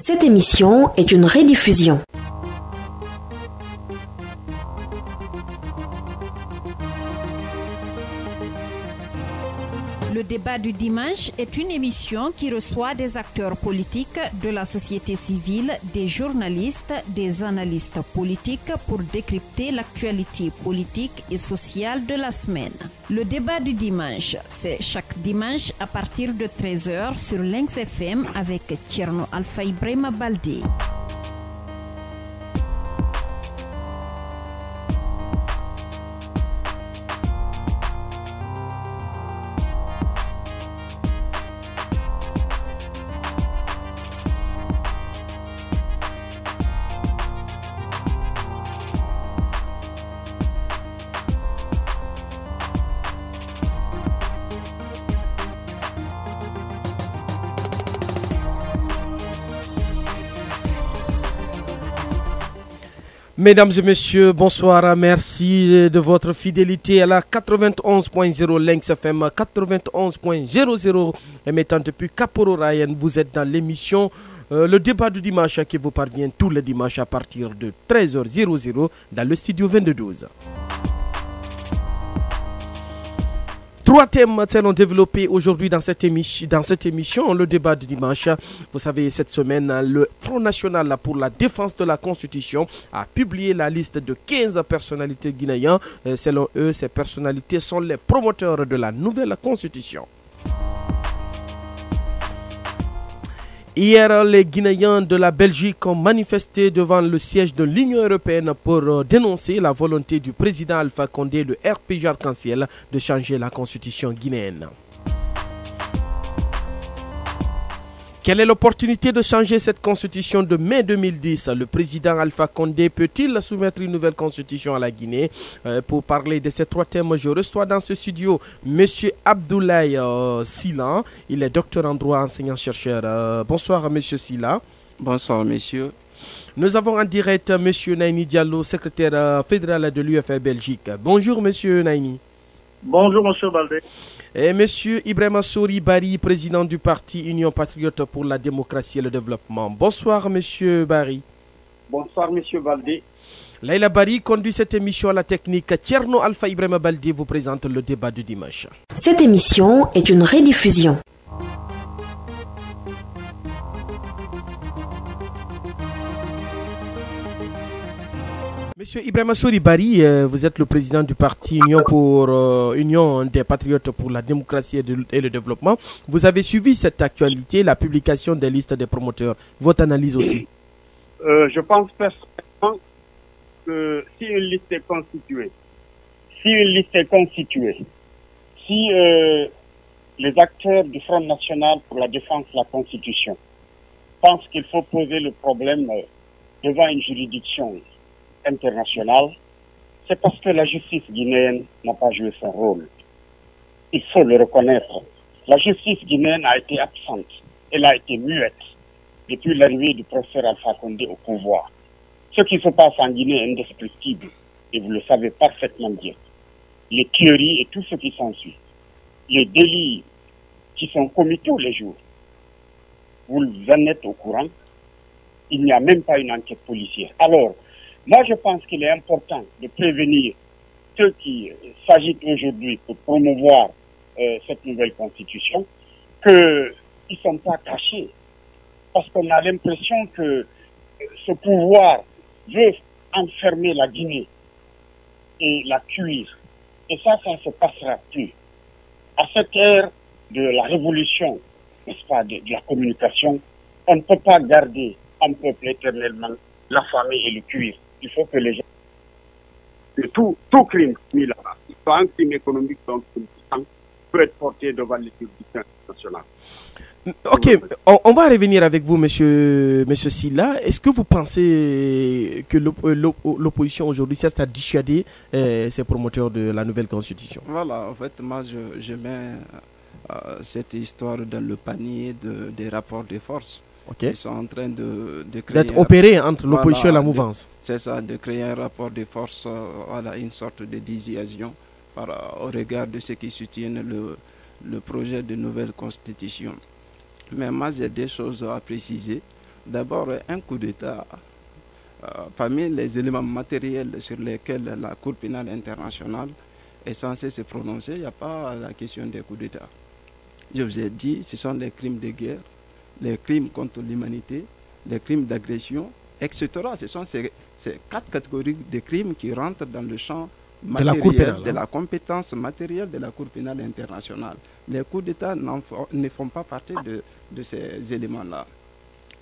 Cette émission est une rediffusion. Le débat du dimanche est une émission qui reçoit des acteurs politiques, de la société civile, des journalistes, des analystes politiques pour décrypter l'actualité politique et sociale de la semaine. Le débat du dimanche, c'est chaque dimanche à partir de 13h sur Lynx FM avec Thierno Alpha Ibrahima Baldé. Mesdames et messieurs, bonsoir, merci de votre fidélité à la 91.0 Lynx FM, 91.00 émettant depuis Kaporo Ryan. Vous êtes dans l'émission Le débat du dimanche qui vous parvient tous les dimanches à partir de 13h00 dans le studio 2212. Trois thèmes seront développés aujourd'hui dans cette émission, le débat du dimanche. Vous savez, cette semaine, le Front National pour la défense de la Constitution a publié la liste de 15 personnalités guinéennes. Selon eux, ces personnalités sont les promoteurs de la nouvelle Constitution. Hier, les Guinéens de la Belgique ont manifesté devant le siège de l'Union européenne pour dénoncer la volonté du président Alpha Condé, le RPG Arc-en-Ciel, de changer la constitution guinéenne. Quelle est l'opportunité de changer cette constitution de mai 2010? Le président Alpha Condé peut-il soumettre une nouvelle constitution à la Guinée? Pour parler de ces trois thèmes, je reçois dans ce studio M. Abdoulaye Sila. Il est docteur en droit, enseignant-chercheur. Bonsoir M. Sila. Bonsoir messieurs. Nous avons en direct M. Naini Diallo, secrétaire fédéral de l'UFR Belgique. Bonjour M. Naini. Bonjour M. Baldé. Et M. Ibrahima Souri Bari, président du parti Union Patriote pour la démocratie et le développement. Bonsoir M. Bari. Bonsoir M. Baldé. Laila Bari conduit cette émission à la technique. Thierno Alpha Ibrahima Baldé vous présente le débat du dimanche. Cette émission est une rediffusion. Monsieur Ibrahima Souri Bari, vous êtes le président du parti Union des Patriotes pour la démocratie et le développement. Vous avez suivi cette actualité, la publication des listes des promoteurs. Votre analyse aussi? Je pense personnellement que si une liste est constituée, si les acteurs du Front National pour la défense de la Constitution pensent qu'il faut poser le problème devant une juridiction internationale, c'est parce que la justice guinéenne n'a pas joué son rôle. Il faut le reconnaître. La justice guinéenne a été absente, elle a été muette depuis l'arrivée du professeur Alpha Condé au pouvoir. Ce qui se passe en Guinée est indescriptible, et vous le savez parfaitement bien. Les tueries et tout ce qui s'ensuit, les délits qui sont commis tous les jours, vous en êtes au courant, il n'y a même pas une enquête policière. Alors, moi, je pense qu'il est important de prévenir ceux qui s'agitent aujourd'hui pour promouvoir cette nouvelle constitution, qu'ils ne sont pas cachés. Parce qu'on a l'impression que ce pouvoir veut enfermer la Guinée et la cuire. Et ça ne se passera plus. À cette ère de la révolution, n'est-ce pas, de la communication, on ne peut pas garder un peuple éternellement l'affamer et le cuire. Il faut que les gens... Tout crime mis là-bas, soit un crime économique donc peut être porté devant les juridictions internationales. Ok, on va revenir avec vous, monsieur Silla. Est-ce que vous pensez que l'opposition aujourd'hui sert à dissuader ces promoteurs de la nouvelle constitution? Voilà, en fait, moi je mets cette histoire dans le panier des rapports de force. Okay. Ils sont en train de créer... D'être opérés entre l'opposition et la mouvance. C'est ça, de créer un rapport de force, voilà, une sorte de dissuasion au regard de ceux qui soutiennent le projet de nouvelle constitution. Mais moi, j'ai des choses à préciser. D'abord, un coup d'État, parmi les éléments matériels sur lesquels la Cour pénale internationale est censée se prononcer, il n'y a pas la question des coups d'État. Je vous ai dit, ce sont les crimes de guerre, les crimes contre l'humanité, les crimes d'agression, etc. Ce sont ces 4 catégories de crimes qui rentrent dans le champ matériel, de la compétence matérielle de la Cour pénale internationale. Les coups d'État ne font pas partie de ces éléments-là.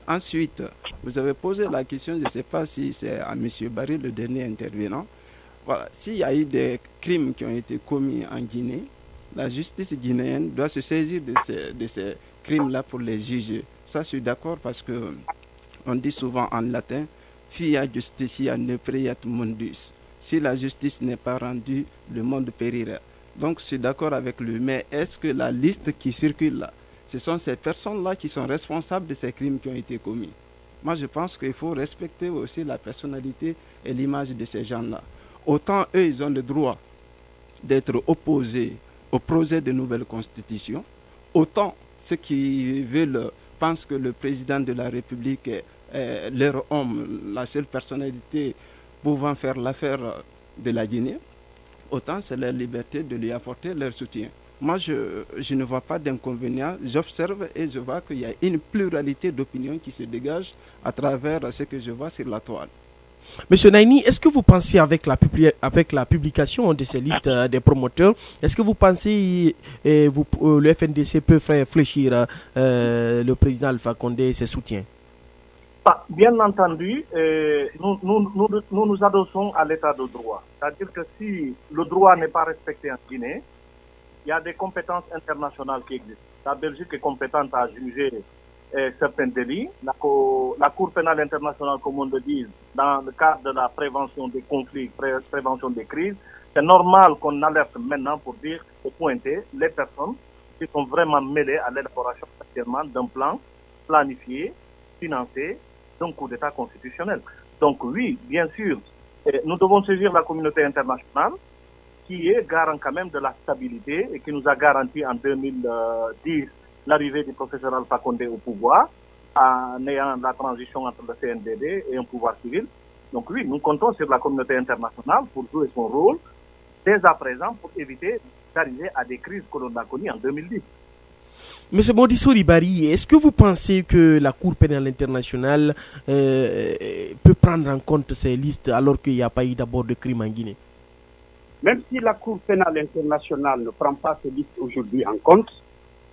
Ensuite, vous avez posé la question, je ne sais pas si c'est à M. Barry, le dernier intervenant. Voilà, s'il y a eu des crimes qui ont été commis en Guinée, la justice guinéenne doit se saisir de ces crimes-là pour les juger. Ça, je suis d'accord parce que on dit souvent en latin, Fia justitia ne priat mundus. Si la justice n'est pas rendue, le monde périra. Donc, je suis d'accord avec lui. Mais est-ce que la liste qui circule là, ce sont ces personnes-là qui sont responsables de ces crimes qui ont été commis? Moi, je pense qu'il faut respecter aussi la personnalité et l'image de ces gens-là. Autant eux, ils ont le droit d'être opposés au projet de nouvelle constitution, autant ceux qui pensent que le président de la République est leur homme, la seule personnalité pouvant faire l'affaire de la Guinée, autant c'est leur liberté de lui apporter leur soutien. Moi, je ne vois pas d'inconvénient. J'observe et je vois qu'il y a une pluralité d'opinions qui se dégage à travers ce que je vois sur la toile. Monsieur Naini, est-ce que vous pensez avec la publication de ces listes des promoteurs, est-ce que vous pensez le FNDC peut faire fléchir le président Alpha Condé et ses soutiens? Bien entendu, nous nous adossons à l'état de droit. C'est-à-dire que si le droit n'est pas respecté en Guinée, il y a des compétences internationales qui existent. La Belgique est compétente à juger certains délits. La Cour pénale internationale, comme on le dit, dans le cadre de la prévention des conflits, prévention des crises, c'est normal qu'on alerte maintenant pour dire et pointer les personnes qui sont vraiment mêlées à l'élaboration actuellement d'un plan planifié, financé, d'un coup d'État constitutionnel. Donc oui, bien sûr, nous devons saisir la communauté internationale qui est garant quand même de la stabilité et qui nous a garanti en 2010 l'arrivée du professeur Alpha Condé au pouvoir, en ayant la transition entre le CNDD et un pouvoir civil. Donc oui, nous comptons sur la communauté internationale pour jouer son rôle dès à présent pour éviter d'arriver à des crises que l'on a connues en 2010. Monsieur Modiso Ribari, est-ce que vous pensez que la Cour pénale internationale peut prendre en compte ces listes alors qu'il n'y a pas eu d'abord de crimes en Guinée? Même si la Cour pénale internationale ne prend pas ces listes aujourd'hui en compte,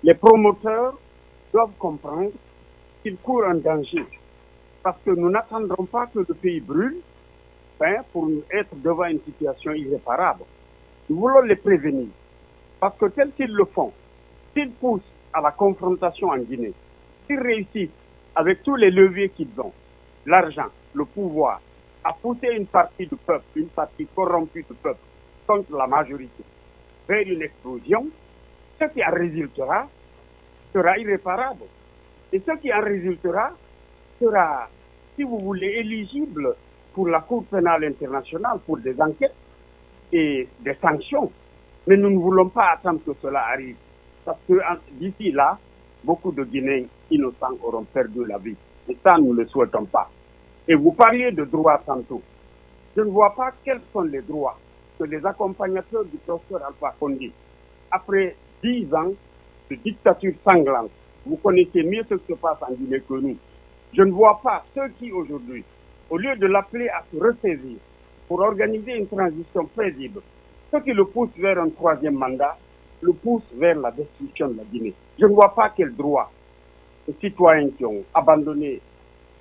les promoteurs doivent comprendre qu'ils courent un danger. Parce que nous n'attendrons pas que le pays brûle pour être devant une situation irréparable. Nous voulons les prévenir. Parce que tel qu'ils le font, s'ils poussent à la confrontation en Guinée, s'ils réussissent avec tous les leviers qu'ils ont, l'argent, le pouvoir, à pousser une partie du peuple, une partie corrompue du peuple, contre la majorité, vers une explosion, ce qui en résultera sera irréparable. Et ce qui en résultera sera, si vous voulez, éligible pour la Cour pénale internationale pour des enquêtes et des sanctions. Mais nous ne voulons pas attendre que cela arrive. Parce que d'ici là, beaucoup de Guinéens innocents auront perdu la vie. Et ça, nous ne le souhaitons pas. Et vous parliez de droits tantôt. Je ne vois pas quels sont les droits que les accompagnateurs du professeur Alpha Condé, après 10 ans de dictature sanglante, vous connaissez mieux ce qui se passe en Guinée que nous. Je ne vois pas ceux qui aujourd'hui, au lieu de l'appeler à se ressaisir pour organiser une transition paisible, ceux qui le poussent vers un troisième mandat, le poussent vers la destruction de la Guinée. Je ne vois pas quel droit les citoyens qui ont abandonné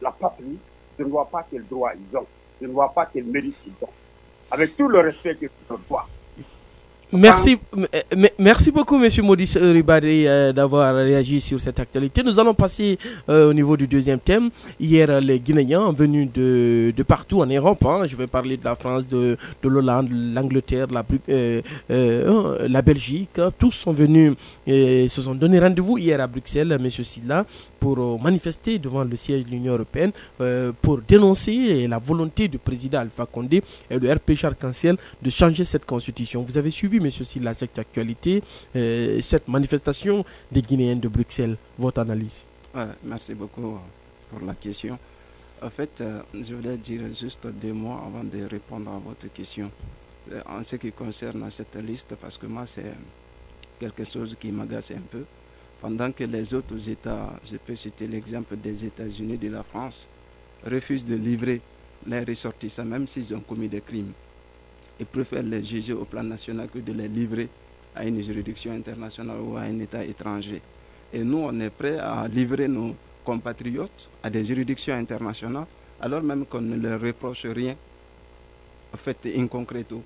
la patrie, je ne vois pas quel droit ils ont. Je ne vois pas quel mérite ils ont. Avec tout le respect que je dois. Merci beaucoup, M. Maudit Ribari, d'avoir réagi sur cette actualité. Nous allons passer au niveau du deuxième thème. Hier, les Guinéens venus de partout en Europe, je vais parler de la France, de l'Hollande, l'Angleterre, la Belgique, tous sont venus et se sont donné rendez-vous hier à Bruxelles, M. Silla, pour manifester devant le siège de l'Union européenne, pour dénoncer la volonté du président Alpha Condé et le RPG Arc-en-Ciel de changer cette constitution. Vous avez suivi, M. Silla, cette actualité, cette manifestation des Guinéens de Bruxelles, votre analyse? Merci beaucoup pour la question. En fait, je voulais dire juste 2 mots avant de répondre à votre question. En ce qui concerne cette liste, parce que moi, c'est quelque chose qui m'agace un peu. Pendant que les autres États, je peux citer l'exemple des États-Unis, de la France, refusent de livrer les ressortissants, même s'ils ont commis des crimes. Ils préfèrent les juger au plan national que de les livrer à une juridiction internationale ou à un État étranger. Et nous, on est prêts à livrer nos compatriotes à des juridictions internationales, alors même qu'on ne leur reproche rien, en fait, in concreto.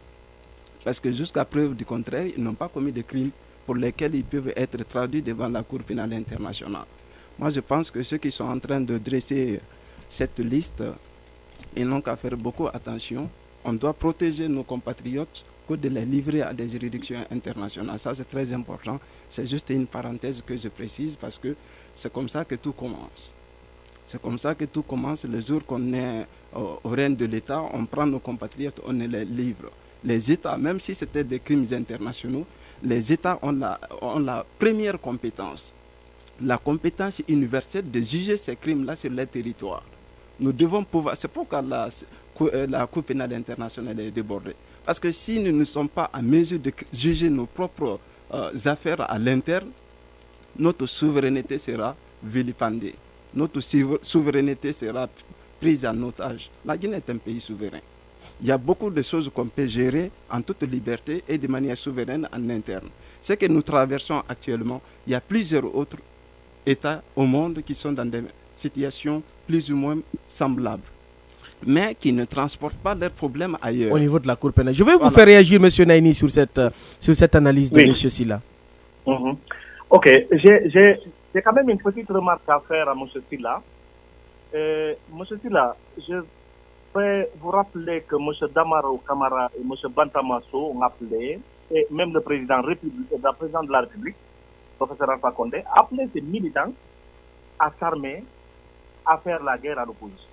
Parce que jusqu'à preuve du contraire, ils n'ont pas commis de crimes pour lesquels ils peuvent être traduits devant la Cour pénale internationale. Moi, je pense que ceux qui sont en train de dresser cette liste, ils n'ont qu'à faire beaucoup attention. On doit protéger nos compatriotes que de les livrer à des juridictions internationales. Ça, c'est très important. C'est juste une parenthèse que je précise parce que c'est comme ça que tout commence. C'est comme ça que tout commence. Le jour qu'on est au règne de l'État, on prend nos compatriotes, on les livre. Les États, même si c'était des crimes internationaux, les États ont la première compétence, la compétence universelle de juger ces crimes-là sur leur territoire. Nous devons pouvoir, c'est pourquoi la Cour pénale internationale est débordée. Parce que si nous ne sommes pas en mesure de juger nos propres affaires à l'interne, notre souveraineté sera vilipendée. Notre souveraineté sera prise en otage. La Guinée est un pays souverain. Il y a beaucoup de choses qu'on peut gérer en toute liberté et de manière souveraine en interne. Ce que nous traversons actuellement, il y a plusieurs autres États au monde qui sont dans des situations plus ou moins semblables, mais qui ne transportent pas leurs problèmes ailleurs. Au niveau de la Cour pénale. Je vais vous faire réagir, M. Naini, sur cette analyse de M. Silla. Ok, j'ai quand même une petite remarque à faire à M. Silla. M. Silla, je vais vous rappeler que M. Damaro Camara et M. Bantamasso ont appelé, et même le président de la République, professeur Alpha Condé, a appelé ses militants à s'armer, à faire la guerre à l'opposition.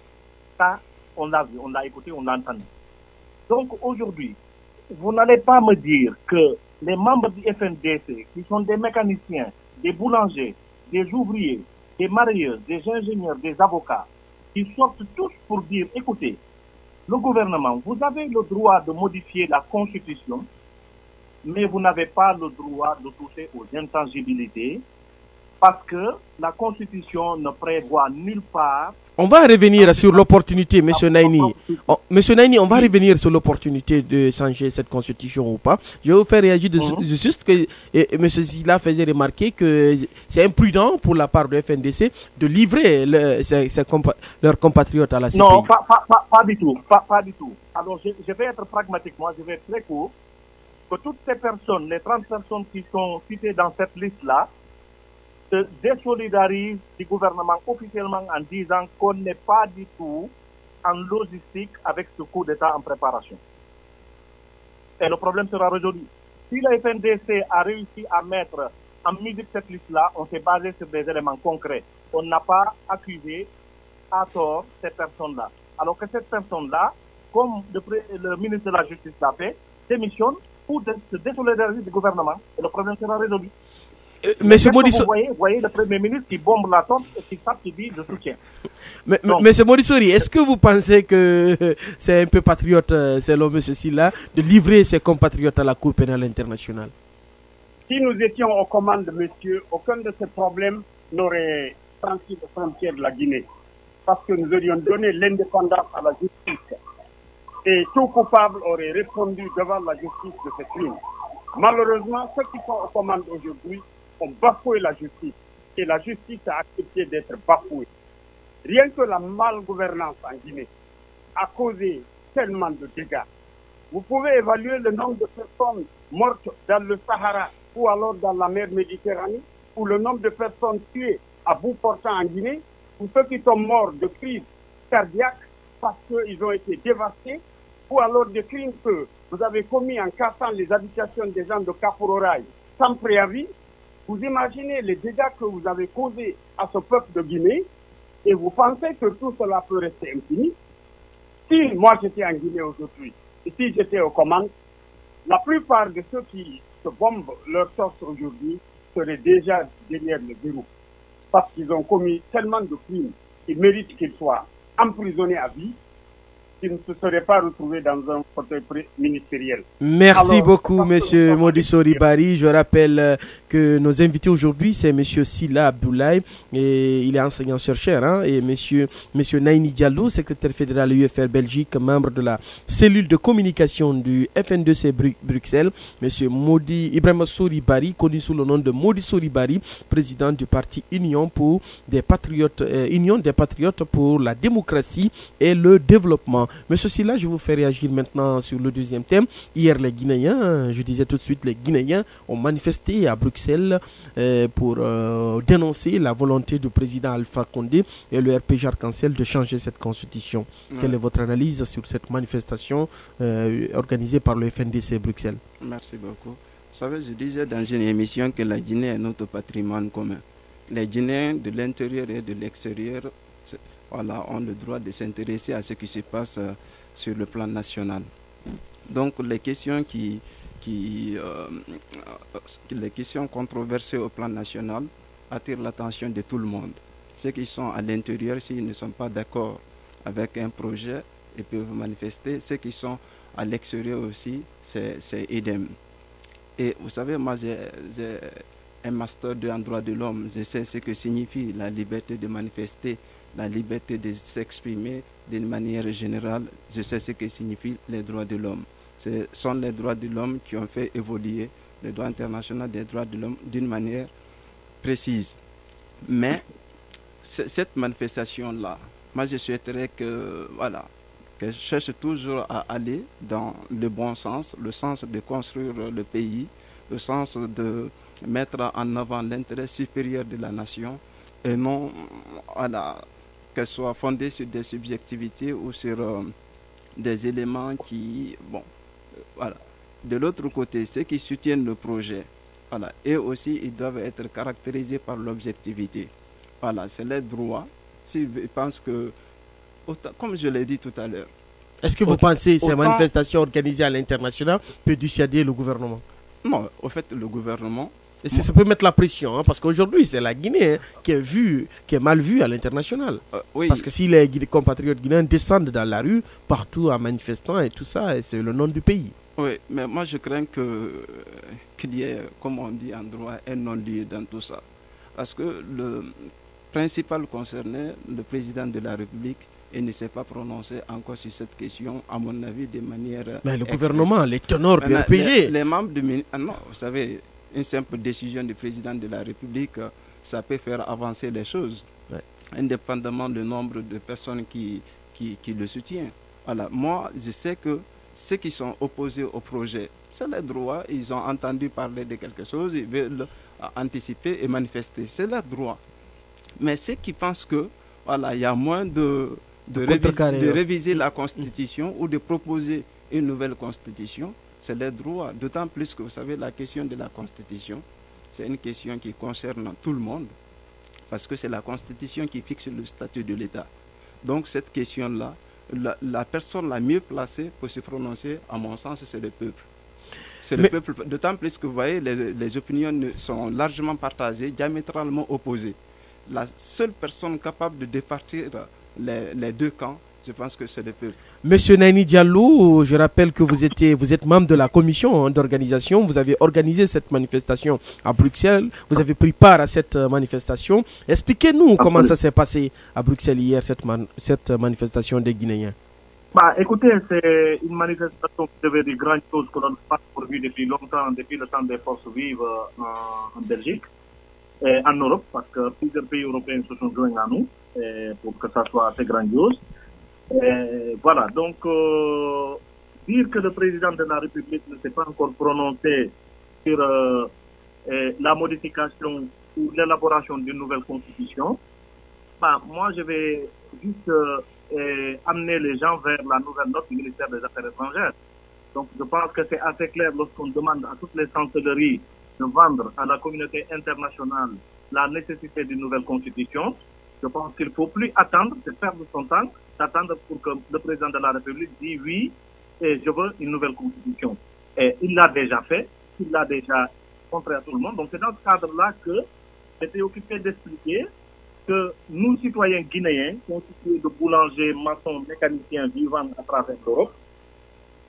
Ça, on l'a vu, on l'a écouté, on l'a entendu. Donc aujourd'hui, vous n'allez pas me dire que les membres du FNDC, qui sont des mécaniciens, des boulangers, des ouvriers, des marieurs, des ingénieurs, des avocats, qui sortent tous pour dire, écoutez, le gouvernement, vous avez le droit de modifier la Constitution, mais vous n'avez pas le droit de toucher aux intangibilités, parce que la Constitution ne prévoit nulle part. On va revenir sur l'opportunité, M. Naini. Monsieur Naini, on va revenir sur l'opportunité de changer cette Constitution ou pas. Je vais vous faire réagir juste que M. Silla faisait remarquer que c'est imprudent pour la part de FNDC de livrer leurs compatriotes à la CPI. Non, pas du tout. Pas du tout. Alors, je vais être pragmatique, moi, je vais être très court. Que toutes ces personnes, les 30 personnes qui sont citées dans cette liste-là, se désolidarisent du gouvernement officiellement en disant qu'on n'est pas du tout en logistique avec ce coup d'État en préparation. Et le problème sera résolu. Si la FNDC a réussi à mettre en musique cette liste-là, on s'est basé sur des éléments concrets. On n'a pas accusé à tort cette personne-là. Alors que cette personne-là, comme le ministre de la Justice l'a fait, démissionne pour se désolidariser du gouvernement. Et le problème sera résolu. Monsieur Modisori, vous voyez le Premier ministre qui bombe la tombe et qui tape, qui dit je soutiens. Monsieur Modisori, est-ce que vous pensez que c'est un peu patriote, selon M. Silla, de livrer ses compatriotes à la Cour pénale internationale? Si nous étions aux commandes, monsieur, aucun de ces problèmes n'aurait franchi les frontières de la Guinée. Parce que nous aurions donné l'indépendance à la justice. Et tout coupable aurait répondu devant la justice de ces crimes. Malheureusement, ceux qui sont aux commandes aujourd'hui ont bafoué la justice. Et la justice a accepté d'être bafouée. Rien que la malgouvernance en Guinée a causé tellement de dégâts. Vous pouvez évaluer le nombre de personnes mortes dans le Sahara ou alors dans la mer Méditerranée, ou le nombre de personnes tuées à bout portant en Guinée, ou ceux qui sont morts de crise cardiaque parce qu'ils ont été dévastés, ou alors des crimes que vous avez commis en cassant les habitations des gens de Kapororaï sans préavis. Vous imaginez les dégâts que vous avez causés à ce peuple de Guinée et vous pensez que tout cela peut rester infini. Si moi j'étais en Guinée aujourd'hui et si j'étais aux commandes, la plupart de ceux qui se bombent leur torse aujourd'hui seraient déjà derrière le verrou parce qu'ils ont commis tellement de crimes il mérite qu'il soit emprisonné à vie, qu'il ne se serait pas retrouvé dans un fauteuil ministériel. Merci beaucoup, M. Modiso Ribari. Je rappelle que nos invités aujourd'hui, c'est M. Sila Abdoulaye, et il est enseignant-chercheur, hein, et M. Naini Diallo, secrétaire fédéral UFR Belgique, membre de la cellule de communication du FN2C Bruxelles. M. Ibrahima Soribari, connu sous le nom de Modiso Ribari, président du parti Union des Patriotes pour la démocratie et le développement. Monsieur Silla, je vous fais réagir maintenant sur le deuxième thème. Hier, les Guinéens, je disais tout de suite, les Guinéens ont manifesté à Bruxelles pour dénoncer la volonté du président Alpha Condé et le RPG Arc-en-Ciel de changer cette constitution. Ouais. Quelle est votre analyse sur cette manifestation organisée par le FNDC Bruxelles? Merci beaucoup. Vous savez, je disais dans une émission que la Guinée est notre patrimoine commun. Les Guinéens de l'intérieur et de l'extérieur ont le droit de s'intéresser à ce qui se passe sur le plan national. Donc les questions les questions controversées au plan national attirent l'attention de tout le monde. Ceux qui sont à l'intérieur, s'ils ne sont pas d'accord avec un projet, ils peuvent manifester. Ceux qui sont à l'extérieur aussi, c'est idem. Et vous savez, moi j'ai un master en droit de l'homme. Je sais ce que signifie la liberté de manifester, la liberté de s'exprimer d'une manière générale. Je sais ce que signifient les droits de l'homme. Ce sont les droits de l'homme qui ont fait évoluer le droit international des droits de l'homme d'une manière précise. Mais cette manifestation-là, moi je souhaiterais que je cherche toujours à aller dans le bon sens, le sens de construire le pays, le sens de mettre en avant l'intérêt supérieur de la nation et non qu'elle soit fondée sur des subjectivités ou sur des éléments qui... De l'autre côté, ceux qui soutiennent le projet, et aussi ils doivent être caractérisés par l'objectivité. C'est leur droit. S'ils pensent que, comme je l'ai dit tout à l'heure... Est-ce que vous pensez que ces manifestations organisées à l'international peuvent dissuader le gouvernement? Non, au fait, le gouvernement... Et ça peut mettre la pression, parce qu'aujourd'hui, c'est la Guinée qui est mal vue à l'international. Oui. Parce que si les compatriotes guinéens descendent dans la rue, partout en manifestant et tout ça, c'est le nom du pays. Oui, mais moi je crains qu'il y ait, comme on dit en droit, un non-lieu dans tout ça. Parce que le principal concerné, le président de la République, il ne s'est pas prononcé encore sur cette question, à mon avis, de manière... Mais le gouvernement, les ténors du RPG... Les membres du... Non, vous savez... Une simple décision du président de la République, ça peut faire avancer les choses, indépendamment du nombre de personnes qui le soutiennent. Moi, je sais que ceux qui sont opposés au projet, c'est leur droit. Ils ont entendu parler de quelque chose, ils veulent anticiper et manifester. C'est leur droit. Mais ceux qui pensent que il y a moins de réviser la Constitution ou de proposer une nouvelle Constitution, c'est leur droit. D'autant plus que vous savez, la question de la Constitution, c'est une question qui concerne tout le monde, parce que c'est la Constitution qui fixe le statut de l'État. Donc cette question-là, la personne la mieux placée pour se prononcer, à mon sens, c'est le peuple. C'est le peuple. D'autant plus que vous voyez, les opinions sont largement partagées, diamétralement opposées. La seule personne capable de départir les deux camps, je pense que c'est le peuple. Monsieur Naini Diallo, je rappelle que vous êtes membre de la commission d'organisation. Vous avez organisé cette manifestation à Bruxelles. Vous avez pris part à cette manifestation. Expliquez-nous comment ça s'est passé à Bruxelles hier, cette manifestation des Guinéens. Écoutez, c'est une manifestation qui devait être grandiose que l'on n'a pas pourvue depuis longtemps, depuis le temps des forces vives en Belgique et en Europe, parce que plusieurs pays européens se sont joints à nous pour que ça soit assez grandiose. Voilà, donc dire que le président de la République ne s'est pas encore prononcé sur la modification ou l'élaboration d'une nouvelle constitution, moi je vais juste amener les gens vers la nouvelle note du ministère des Affaires étrangères. Donc je pense que c'est assez clair lorsqu'on demande à toutes les chancelleries de vendre à la communauté internationale la nécessité d'une nouvelle constitution. Je pense qu'il ne faut plus attendre, c'est perdre son temps, d'attendre pour que le président de la République dise oui, et je veux une nouvelle constitution. Et il l'a déjà fait, il l'a déjà montré à tout le monde. Donc c'est dans ce cadre-là que j'étais occupé d'expliquer que nous, citoyens guinéens, constitués de boulangers, maçons, mécaniciens vivant à travers l'Europe,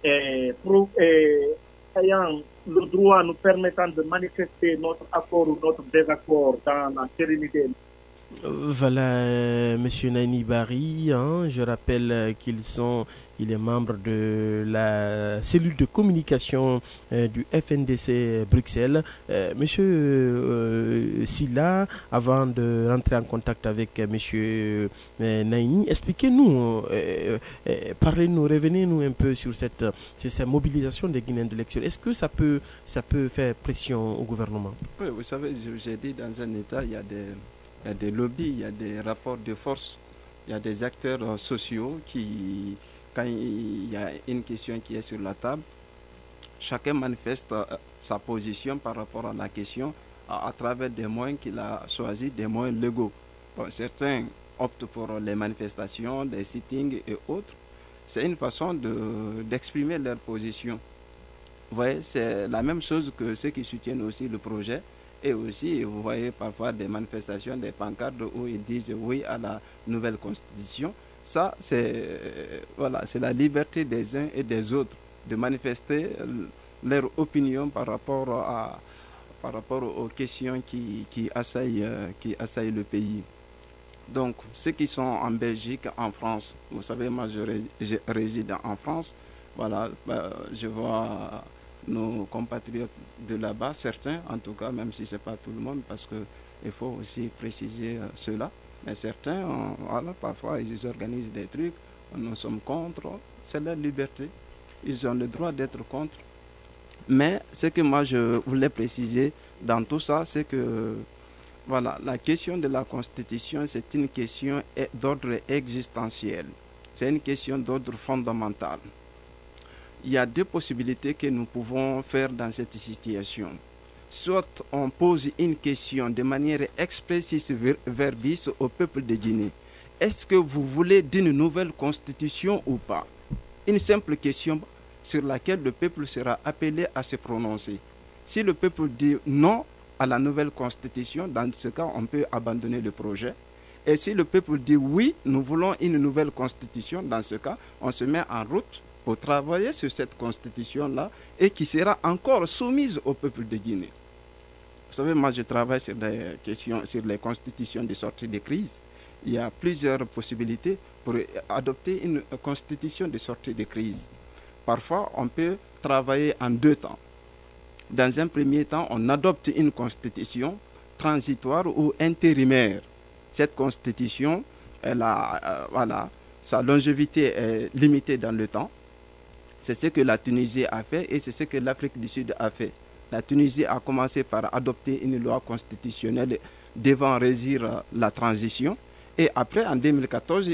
ayant le droit nous permettant de manifester notre accord ou notre désaccord dans la sérénité. Voilà, Monsieur Naini Bari, je rappelle il est membre de la cellule de communication du FNDC Bruxelles. Monsieur Silla, avant de rentrer en contact avec Monsieur Naini, expliquez-nous, parlez-nous, revenez-nous un peu sur cette mobilisation des Guinéens de l'extérieur. Est-ce que ça peut faire pression au gouvernement? Oui, vous savez, j'ai dit, dans un État, il y a des lobbies, il y a des rapports de force, il y a des acteurs sociaux qui, quand il y a une question qui est sur la table, chacun manifeste sa position par rapport à la question à travers des moyens qu'il a choisis, des moyens légaux. Bon, certains optent pour les manifestations, des sittings et autres. C'est une façon d'exprimer leur position. Vous voyez, c'est la même chose que ceux qui soutiennent aussi le projet. Et aussi, vous voyez parfois des manifestations, des pancartes où ils disent oui à la nouvelle constitution. Ça, c'est la liberté des uns et des autres de manifester leur opinion par rapport aux questions qui assaillent le pays. Donc, ceux qui sont en Belgique, en France, vous savez, moi je réside en France, voilà, je vois nos compatriotes de là-bas, certains en tout cas, même si ce n'est pas tout le monde, parce qu'il faut aussi préciser cela. Mais certains, parfois ils organisent des trucs, nous sommes contre, c'est leur liberté, ils ont le droit d'être contre. Mais ce que moi je voulais préciser dans tout ça, c'est que la question de la Constitution, c'est une question d'ordre existentiel, c'est une question d'ordre fondamental. Il y a deux possibilités que nous pouvons faire dans cette situation. Soit on pose une question de manière expressis verbis au peuple de Guinée. Est-ce que vous voulez d'une nouvelle constitution ou pas? Une simple question sur laquelle le peuple sera appelé à se prononcer. Si le peuple dit non à la nouvelle constitution, dans ce cas, on peut abandonner le projet. Et si le peuple dit oui, nous voulons une nouvelle constitution, dans ce cas, on se met en route pour travailler sur cette constitution-là et qui sera encore soumise au peuple de Guinée. Vous savez, moi je travaille sur des questions, sur les constitutions de sortie de crise. Il y a plusieurs possibilités pour adopter une constitution de sortie de crise. Parfois, on peut travailler en deux temps. Dans un premier temps, on adopte une constitution transitoire ou intérimaire. Cette constitution, sa longévité est limitée dans le temps. C'est ce que la Tunisie a fait et c'est ce que l'Afrique du Sud a fait. La Tunisie a commencé par adopter une loi constitutionnelle devant régir la transition. Et après, en 2014,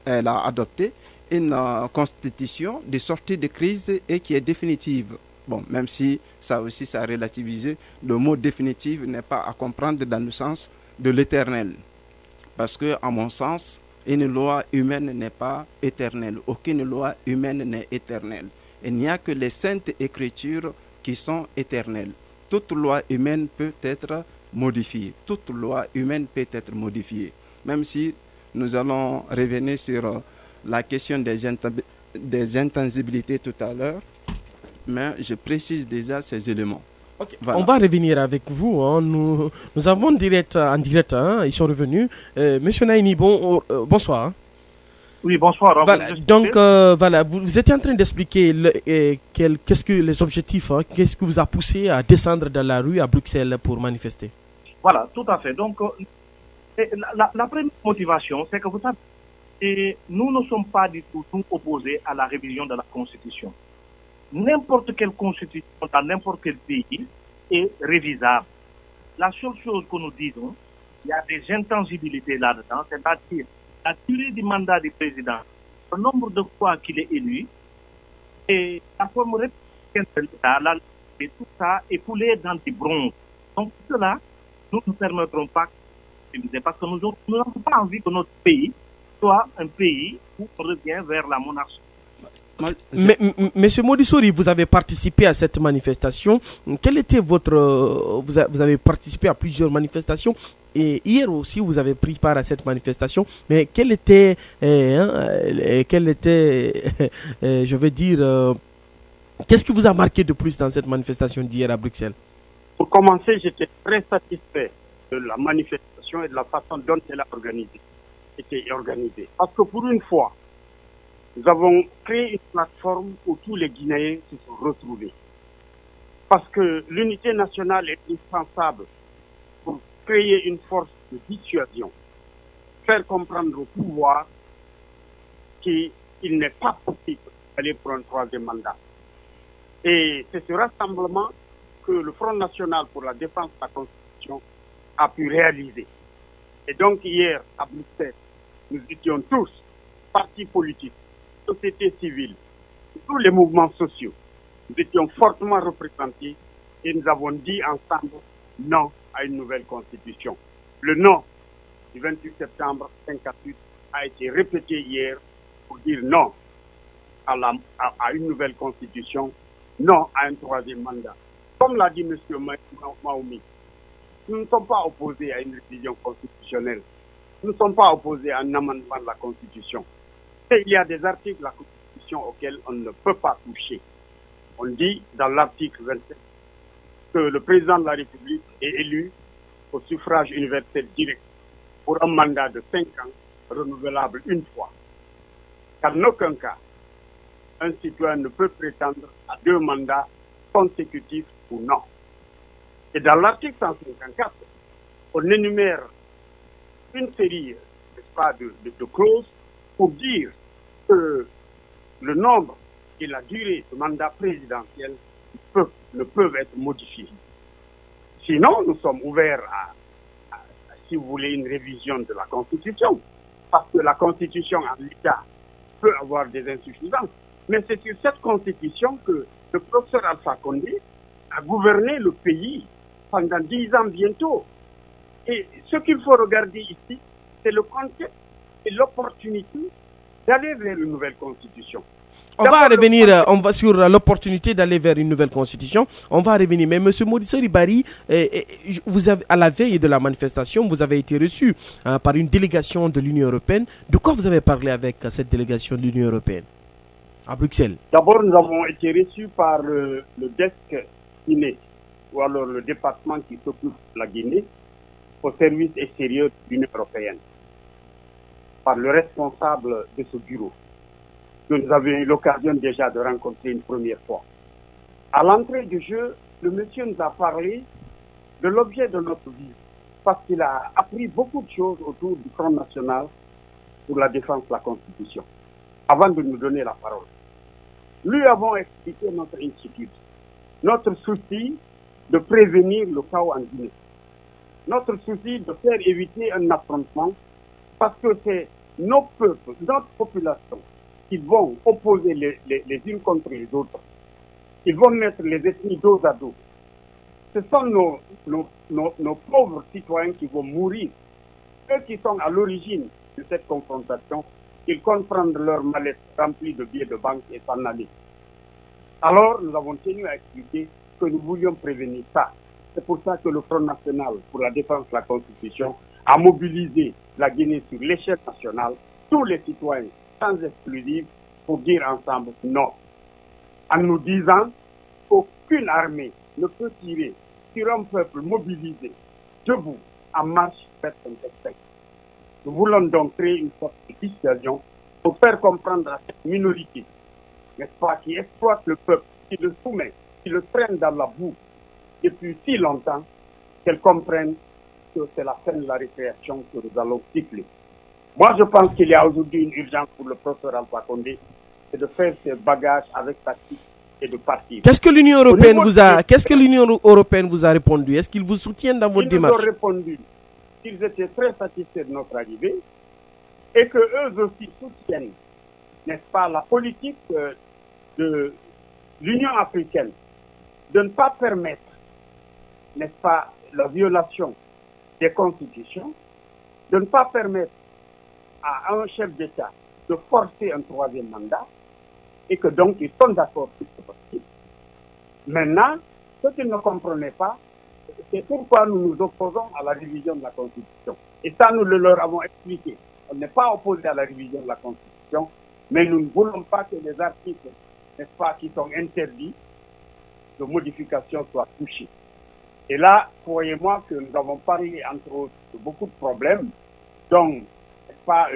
elle a adopté une constitution de sortie de crise et qui est définitive. Bon, même si ça aussi, ça a relativisé, le mot définitive n'est pas à comprendre dans le sens de l'éternel. Parce que, à mon sens, une loi humaine n'est pas éternelle. Aucune loi humaine n'est éternelle. Il n'y a que les saintes écritures qui sont éternelles. Toute loi humaine peut être modifiée. Toute loi humaine peut être modifiée. Même si nous allons revenir sur la question des intangibilités tout à l'heure, mais je précise déjà ces éléments. Okay. Voilà. On va revenir avec vous. Nous avons en direct, ils sont revenus. Monsieur Naini, bonsoir. Oui, bonsoir. Voilà. Donc, vous étiez en train d'expliquer qu'est-ce que les objectifs, qu'est-ce qui vous a poussé à descendre dans la rue à Bruxelles pour manifester. Voilà, tout à fait. Donc, la première motivation, c'est que vous savez, nous ne sommes pas du tout opposés à la révision de la Constitution. N'importe quelle constitution dans n'importe quel pays est révisable. La seule chose que nous disons, il y a des intangibilités là-dedans, c'est-à-dire la durée du mandat du président, le nombre de fois qu'il est élu, et la forme républicaine de l'État, et tout ça est coulé dans des bronzes. Donc cela, nous ne permettrons pas, parce que nous n'avons pas envie que notre pays soit un pays où on revient vers la monarchie. Monsieur Modisori, vous avez participé à cette manifestation. Quel était vous avez participé à plusieurs manifestations. Et hier aussi, vous avez pris part à cette manifestation. Mais quel était, je veux dire, qu'est-ce qui vous a marqué de plus dans cette manifestation d'hier à Bruxelles? Pour commencer, j'étais très satisfait de la manifestation et de la façon dont elle a été organisée. Parce que pour une fois, nous avons créé une plateforme où tous les Guinéens se sont retrouvés. Parce que l'unité nationale est indispensable pour créer une force de dissuasion, faire comprendre au pouvoir qu'il n'est pas possible d'aller pour un troisième mandat. Et c'est ce rassemblement que le Front National pour la défense de la Constitution a pu réaliser. Et donc hier, à Bruxelles, nous étions tous, partis politiques, société civile, tous les mouvements sociaux. Nous étions fortement représentés et nous avons dit ensemble non à une nouvelle constitution. Le non du 28 septembre 1958 a été répété hier pour dire non à une nouvelle constitution, non à un troisième mandat. Comme l'a dit M. Maoumi, nous ne sommes pas opposés à une révision constitutionnelle. Nous ne sommes pas opposés à un amendement de la Constitution. Et il y a des articles de la Constitution auxquels on ne peut pas toucher. On dit dans l'article 27 que le président de la République est élu au suffrage universel direct pour un mandat de 5 ans renouvelable une fois. Qu'en aucun cas, un citoyen ne peut prétendre à 2 mandats consécutifs ou non. Et dans l'article 154, on énumère une série, n'est-ce pas, de clauses pour dire que le nombre et la durée du mandat présidentiel ne peuvent être modifiés. Sinon, nous sommes ouverts à, si vous voulez, une révision de la Constitution, parce que la Constitution en l'état peut avoir des insuffisances. Mais c'est sur cette Constitution que le professeur Alpha Condé a gouverné le pays pendant 10 ans bientôt. Et ce qu'il faut regarder ici, c'est le contexte et l'opportunité d'aller vers une nouvelle Constitution. On va revenir sur l'opportunité d'aller vers une nouvelle constitution. On va revenir. Mais M. Maurice Ribari, vous avez, à la veille de la manifestation, vous avez été reçu par une délégation de l'Union européenne. De quoi vous avez parlé avec cette délégation de l'Union européenne à Bruxelles? D'abord, nous avons été reçus par le desk Guinée, ou alors le département qui s'occupe de la Guinée, au service extérieur de l'Union européenne, par le responsable de ce bureau, que nous avions eu l'occasion déjà de rencontrer une première fois. À l'entrée du jeu, le monsieur nous a parlé de l'objet de notre vie, parce qu'il a appris beaucoup de choses autour du Front National pour la défense de la Constitution, avant de nous donner la parole. Lui avons expliqué notre inquiétude, notre souci de prévenir le chaos en Guinée, notre souci de faire éviter un affrontement, parce que c'est nos peuples, notre population, qui vont opposer les unes contre les autres. Ils vont mettre les ethnies dos à dos. Ce sont nos pauvres citoyens qui vont mourir. Ceux qui sont à l'origine de cette confrontation, ils comptent prendre leur mallette remplie de billets de banque et s'en aller. Alors, nous avons tenu à expliquer que nous voulions prévenir ça. C'est pour ça que le Front National pour la défense de la Constitution a mobilisé la Guinée sur l'échelle nationale, tous les citoyens, sans exclusive, pour dire ensemble non. En nous disant qu'aucune armée ne peut tirer sur un peuple mobilisé, debout, en marche vers son destin. Nous voulons donc créer une sorte de dissuasion pour faire comprendre à cette minorité, n'est-ce pas, qui exploite le peuple, qui le soumet, qui le traîne dans la boue depuis si longtemps, qu'elle comprenne que c'est la fin de la récréation que nous allons siffler. Moi, je pense qu'il y a aujourd'hui une urgence pour le professeur Alpha Condé, c'est de faire ses bagages avec tactique et de partir. Qu'est-ce que l'Union européenne vous a répondu? Est-ce qu'ils vous soutiennent dans votre démarche? Ils nous ont répondu qu'ils étaient très satisfaits de notre arrivée et que eux aussi soutiennent, n'est-ce pas, la politique de l'Union africaine de ne pas permettre, n'est-ce pas, la violation des constitutions, de ne pas permettre à un chef d'État de forcer un troisième mandat et que donc ils sont d'accord sur ce principe. Maintenant, ce qu'ils ne comprenaient pas, c'est pourquoi nous nous opposons à la révision de la Constitution. Et ça, nous le leur avons expliqué. On n'est pas opposé à la révision de la Constitution, mais nous ne voulons pas que les articles, n'est-ce pas, qui sont interdits de modification soient touchés. Et là, croyez-moi que nous avons parlé, entre autres, de beaucoup de problèmes, donc, n'est-ce pas,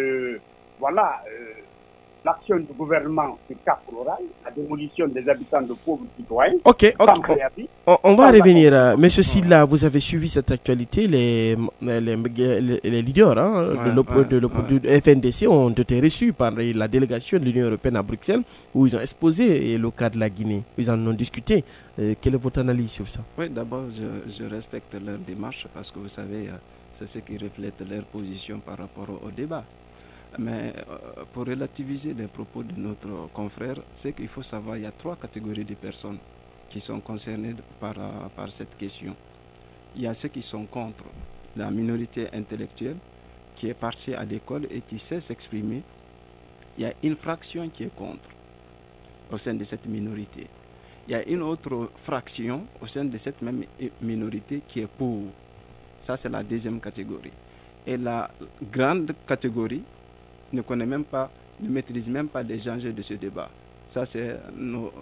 l'action du gouvernement sur Cap Rural, la démolition des habitants de pauvres citoyens. Ok. On va revenir. Monsieur Silla, vous avez suivi cette actualité. Les leaders de FNDC ont été reçus par la délégation de l'Union européenne à Bruxelles, où ils ont exposé le cas de la Guinée. Ils en ont discuté. Quelle est votre analyse sur ça? Oui, d'abord, je respecte leur démarche parce que vous savez, c'est ce qui reflète leur position par rapport au débat. Mais pour relativiser les propos de notre confrère, c'est qu'il faut savoir qu'il y a 3 catégories de personnes qui sont concernées par cette question. Il y a ceux qui sont contre, la minorité intellectuelle qui est partie à l'école et qui sait s'exprimer. Il y a une fraction qui est contre au sein de cette minorité. Il y a une autre fraction au sein de cette même minorité qui est pour. Ça, c'est la deuxième catégorie. Et la grande catégorie ne connaît même pas, ne maîtrise même pas les enjeux de ce débat. Ça, c'est nos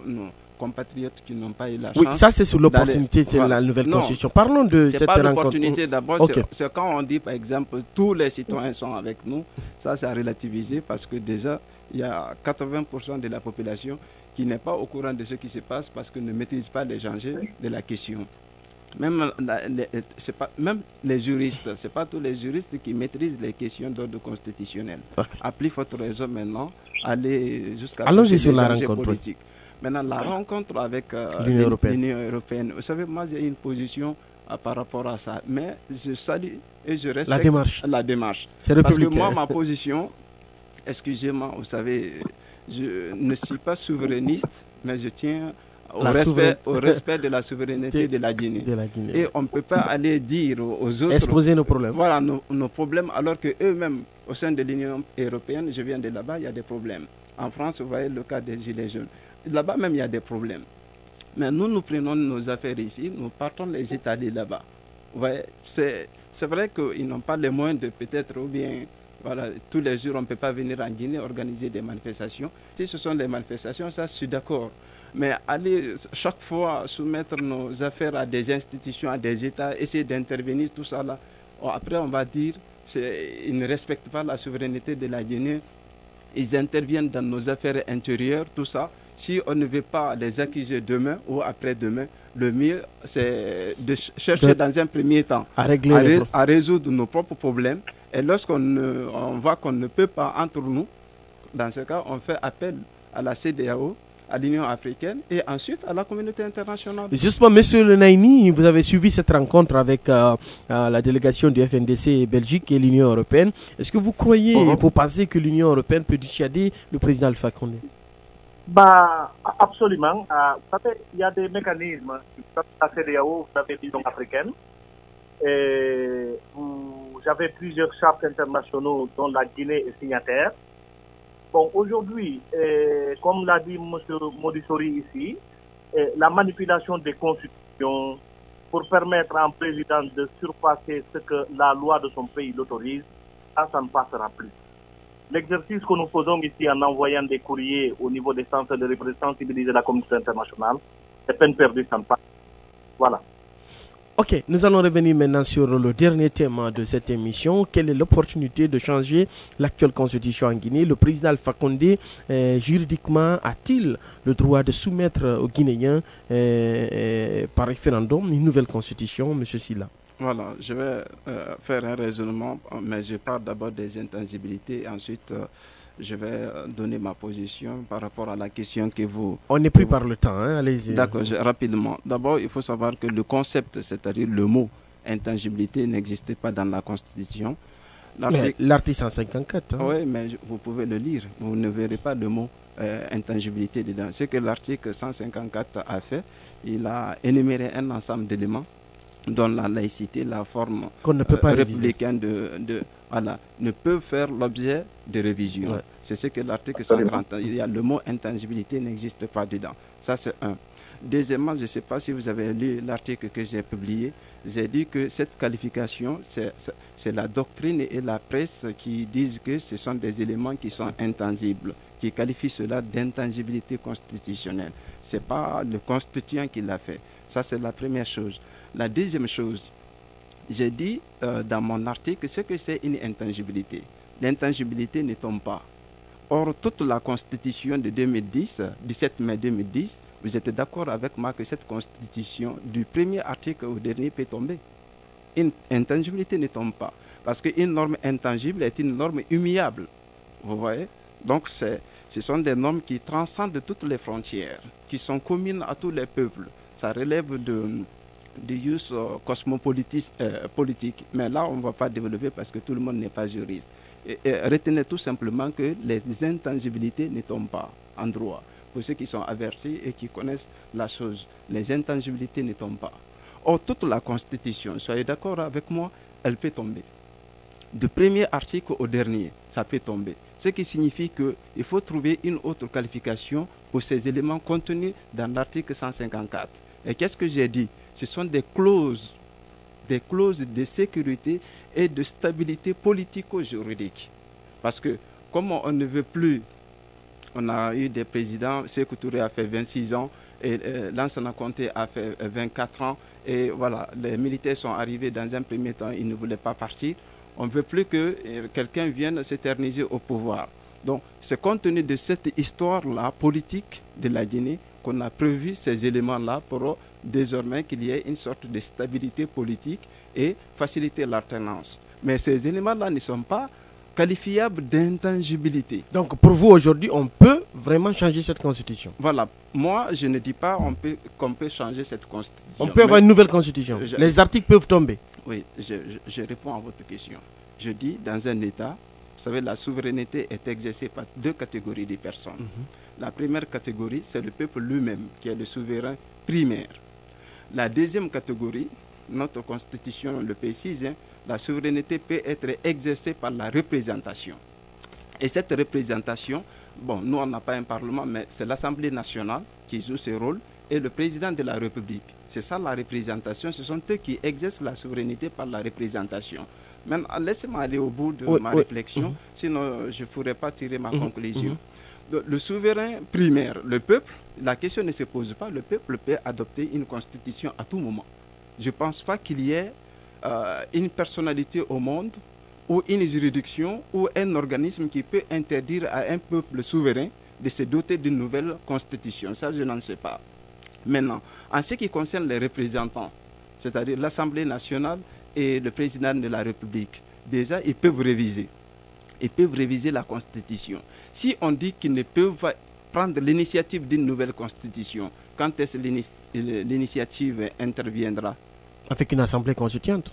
compatriotes qui n'ont pas eu la chance. Oui, ça, c'est sur l'opportunité de la nouvelle constitution. Parlons de cette rencontre. C'est pas l'opportunité d'abord. C'est quand on dit, par exemple, tous les citoyens sont avec nous. Ça, c'est à relativiser parce que déjà, il y a 80% de la population qui n'est pas au courant de ce qui se passe parce qu'ils ne maîtrisent pas les enjeux de la question. Même les juristes, ce n'est pas tous les juristes qui maîtrisent les questions d'ordre constitutionnel. Okay. À plus forte raison maintenant, aller jusqu'à sur la rencontre politique. Maintenant, la rencontre avec l'Union européenne. Vous savez, moi j'ai une position par rapport à ça, mais je salue et je respecte la démarche. Parce que moi, ma position, excusez-moi, vous savez, je ne suis pas souverainiste, mais je tiens au respect de la souveraineté de la Guinée. Et on ne peut pas aller dire aux autres... Exposer nos problèmes. Voilà, nos problèmes, alors qu'eux-mêmes, au sein de l'Union européenne, je viens de là-bas, il y a des problèmes. En France, vous voyez le cas des Gilets jaunes. Là-bas même, il y a des problèmes. Mais nous prenons nos affaires ici, nous partons les étaler là-bas. Vous voyez, c'est vrai qu'ils n'ont pas les moyens de peut-être, ou bien... Voilà, tous les jours, on ne peut pas venir en Guinée organiser des manifestations. Si ce sont des manifestations, ça, je suis d'accord. Mais aller chaque fois soumettre nos affaires à des institutions, à des États, essayer d'intervenir, tout ça là, après on va dire qu'ils ne respectent pas la souveraineté de la Guinée. Ils interviennent dans nos affaires intérieures, tout ça. Si on ne veut pas les accuser demain ou après-demain, le mieux, c'est de chercher dans un premier temps à résoudre nos propres problèmes. Et lorsqu'on voit qu'on ne peut pas entre nous, dans ce cas, on fait appel à la CEDEAO, à l'Union africaine et ensuite à la communauté internationale. Justement, M. Le Naimi, vous avez suivi cette rencontre avec la délégation du FNDC Belgique et l'Union européenne. Est-ce que vous croyez et vous pensez que l'Union européenne peut dissuader le président Alpha Condé? Absolument. Vous savez, il y a des mécanismes. La CEDEAO, vous avez l'Union africaine. J'avais plusieurs chartes internationaux dont la Guinée est signataire. Bon, aujourd'hui, comme l'a dit M. Modisori ici, la manipulation des constitutions pour permettre à un président de surpasser ce que la loi de son pays l'autorise, ça ne passera plus. L'exercice que nous faisons ici en envoyant des courriers au niveau des centres de représentativité de la communauté internationale, c'est peine perdue, ça ne passe. Voilà. Ok, nous allons revenir maintenant sur le dernier thème de cette émission. Quelle est l'opportunité de changer l'actuelle constitution en Guinée? Le président Alpha Condé, juridiquement, a-t-il le droit de soumettre aux Guinéens par référendum une nouvelle constitution, M. Silla? Voilà, je vais faire un raisonnement, mais je parle d'abord des intangibilités et ensuite je vais donner ma position par rapport à la question que vous... On est pris par le temps, hein? Allez-y. D'accord, rapidement. D'abord, il faut savoir que le concept, c'est-à-dire le mot intangibilité, n'existait pas dans la Constitution. L'article 154. Hein? Oui, mais vous pouvez le lire. Vous ne verrez pas le mot intangibilité dedans. Ce que l'article 154 a fait, il a énuméré un ensemble d'éléments dont la laïcité, la forme républicaine ne peut faire l'objet de révision. Ouais. C'est ce que l'article 130, il y a le mot intangibilité n'existe pas dedans. Ça, c'est un. Deuxièmement, je ne sais pas si vous avez lu l'article que j'ai publié. J'ai dit que cette qualification, c'est la doctrine et la presse qui disent que ce sont des éléments qui sont intangibles, qui qualifient cela d'intangibilité constitutionnelle. Ce n'est pas le constituant qui l'a fait. Ça, c'est la première chose. La deuxième chose, j'ai dit dans mon article ce que c'est une intangibilité. L'intangibilité ne tombe pas. Or, toute la constitution de 2010, 17 mai 2010, vous êtes d'accord avec moi que cette constitution, du premier article au dernier, peut tomber. Une intangibilité ne tombe pas. Parce qu'une norme intangible est une norme immuable. Vous voyez? Donc, ce sont des normes qui transcendent toutes les frontières, qui sont communes à tous les peuples. Ça relève du use politique. Mais là, on ne va pas développer parce que tout le monde n'est pas juriste. Et retenez tout simplement que les intangibilités ne tombent pas en droit. Pour ceux qui sont avertis et qui connaissent la chose, les intangibilités ne tombent pas. Or, toute la Constitution, soyez d'accord avec moi, elle peut tomber. Du premier article au dernier, ça peut tomber. Ce qui signifie qu'il faut trouver une autre qualification pour ces éléments contenus dans l'article 154. Et qu'est-ce que j'ai dit? Ce sont des clauses de sécurité et de stabilité politico-juridique. Parce que, comme on ne veut plus, on a eu des présidents, Sékou Touré a fait 26 ans, et Lansana Conté a fait 24 ans, et voilà, les militaires sont arrivés dans un premier temps, ils ne voulaient pas partir. On ne veut plus que quelqu'un vienne s'éterniser au pouvoir. Donc, c'est compte tenu de cette histoire-là, politique de la Guinée, qu'on a prévu ces éléments-là pour désormais qu'il y ait une sorte de stabilité politique et faciliter l'alternance. Mais ces éléments-là ne sont pas qualifiables d'intangibilité. Donc pour vous aujourd'hui, on peut vraiment changer cette constitution? Voilà. Moi, je ne dis pas qu'on peut changer cette constitution. On peut avoir une nouvelle constitution. Les articles peuvent tomber. Oui, je réponds à votre question. Je dis, dans un État, vous savez, la souveraineté est exercée par deux catégories de personnes. La première catégorie, c'est le peuple lui-même, qui est le souverain primaire. La deuxième catégorie, notre constitution le précise, la souveraineté peut être exercée par la représentation. Et cette représentation, bon, nous on n'a pas un parlement, mais c'est l'Assemblée nationale qui joue ce rôle et le président de la République. C'est ça la représentation, ce sont eux qui exercent la souveraineté par la représentation. Maintenant, laissez-moi aller au bout de ma réflexion, sinon je ne pourrais pas tirer ma conclusion. Le souverain primaire, le peuple, la question ne se pose pas, le peuple peut adopter une constitution à tout moment. Je ne pense pas qu'il y ait une personnalité au monde ou une juridiction ou un organisme qui peut interdire à un peuple souverain de se doter d'une nouvelle constitution. Ça, je n'en sais pas. Maintenant, en ce qui concerne les représentants, c'est-à-dire l'Assemblée nationale et le président de la République, déjà, ils peuvent réviser. Ils peuvent réviser la Constitution. Si on dit qu'ils ne peuvent pas prendre l'initiative d'une nouvelle Constitution, quand est-ce que l'initiative interviendra? Avec une Assemblée constituante.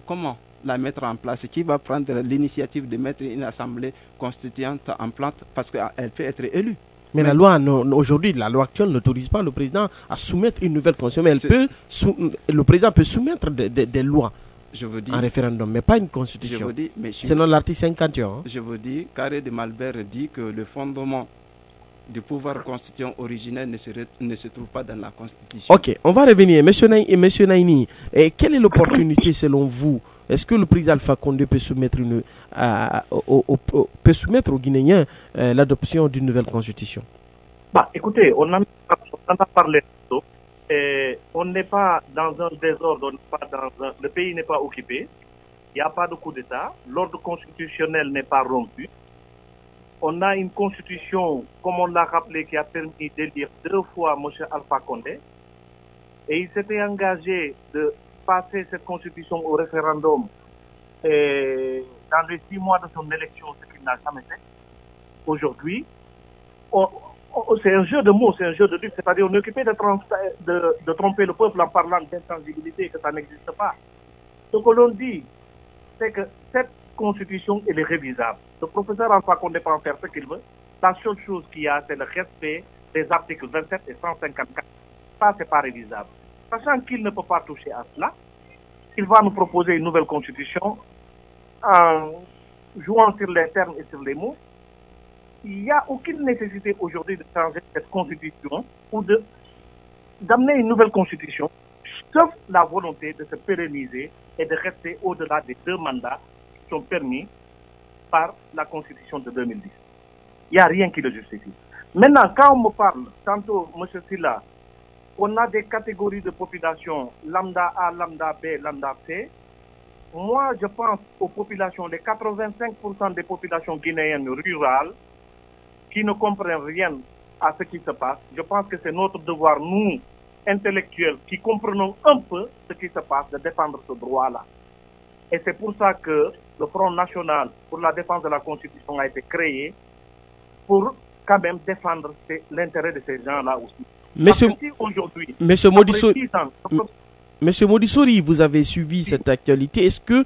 Comment la mettre en place? Qui va prendre l'initiative de mettre une Assemblée constituante en place parce qu'elle peut être élue? Mais la loi, aujourd'hui, la loi actuelle n'autorise pas le président à soumettre une nouvelle constitution. Mais le président peut soumettre des lois en référendum, mais pas une constitution. Selon l'article 51. Je vous dis, Carré de Malbert dit que le fondement du pouvoir constituant originel ne se trouve pas dans la Constitution. Ok, on va revenir. Monsieur Naini, quelle est l'opportunité selon vous? Est-ce que le président Alpha Condé peut soumettre aux Guinéens l'adoption d'une nouvelle constitution? Écoutez, on en a parlé. On n'est pas dans un désordre, le pays n'est pas occupé, il n'y a pas de coup d'État, l'ordre constitutionnel n'est pas rompu. On a une constitution, comme on l'a rappelé, qui a permis d'élire 2 fois M. Alpha Condé. Et il s'était engagé de passer cette constitution au référendum dans les 6 mois de son élection, ce qu'il n'a jamais fait. Aujourd'hui, c'est un jeu de mots, c'est un jeu de lutte. C'est-à-dire on est occupé de tromper le peuple en parlant d'intangibilité et que ça n'existe pas. Ce que l'on dit, c'est que cette constitution, elle est révisable. Le professeur Alpha Condé peut en faire ce qu'il veut. La seule chose qu'il y a, c'est le respect des articles 27 et 154. Ça, c'est pas révisable. Sachant qu'il ne peut pas toucher à cela, il va nous proposer une nouvelle constitution en jouant sur les termes et sur les mots. Il n'y a aucune nécessité aujourd'hui de changer cette constitution ou de d'amener une nouvelle constitution, sauf la volonté de se pérenniser et de rester au-delà des 2 mandats qui sont permis par la constitution de 2010. Il n'y a rien qui le justifie. Maintenant, quand on me parle, tantôt, M. Silla, on a des catégories de population, lambda A, lambda B, lambda C. Moi, je pense aux populations, les 85% des populations guinéennes rurales qui ne comprennent rien à ce qui se passe. Je pense que c'est notre devoir, nous, intellectuels, qui comprenons un peu ce qui se passe, de défendre ce droit-là. Et c'est pour ça que le Front National pour la défense de la Constitution a été créé pour quand même défendre l'intérêt de ces gens-là aussi. Monsieur Modissouri, vous avez suivi cette actualité. Est-ce que,